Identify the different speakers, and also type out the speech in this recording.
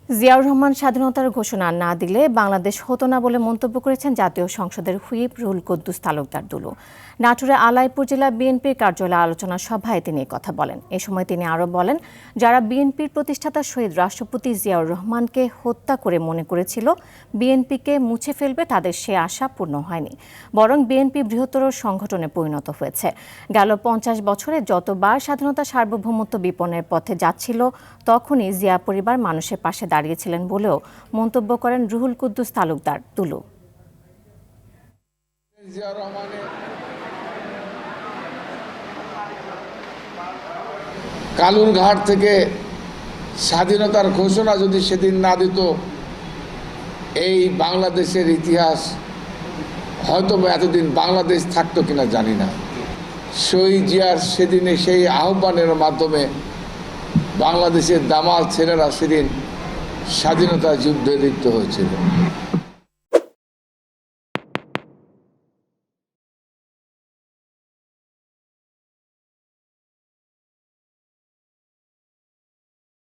Speaker 1: জিয়াউর রহমান স্বাধীনতার ঘোষণা না দিলে বাংলাদেশ হতো না বলে মন্তব্য করেছেন জাতীয় সংসদের হুইপ রুহুল কুদ্দুস তালুকদার দুলু। নাটোরে আলাইপুর জেলা বিএনপির কার্যালয়ে আলোচনা সভায় তিনি কথা বলেন। এ সময় তিনি আরও বলেন, যারা বিএনপির প্রতিষ্ঠাতা শহীদ রাষ্ট্রপতি জিয়াউর রহমানকে হত্যা করে মনে করেছিল বিএনপিকে মুছে ফেলবে, তাদের সে আশা পূর্ণ হয়নি, বরং বিএনপি বৃহত্তর সংগঠনে পরিণত হয়েছে। গেল 50 বছরে যতবার স্বাধীনতা সার্বভৌমত্ব বিপন্নের পথে যাচ্ছিল তখনই জিয়া পরিবার মানুষের পাশে দাঁড়িয়েছিলেন বলেও মন্তব্য করেন রুহুল কুদ্দুস তালুকদার দুলু।
Speaker 2: কালুরঘাট থেকে স্বাধীনতার ঘোষণা যদি সেদিন না দিত, এই বাংলাদেশের ইতিহাস হয়তো এতদিন বাংলাদেশ থাকতো কিনা জানি না। শহীদ জিয়ার সেদিনে সেই আহ্বানের মাধ্যমে বাংলাদেশের দামাল ছেলেরা সেদিন স্বাধীনতা যুদ্ধে লিপ্ত হয়েছিল।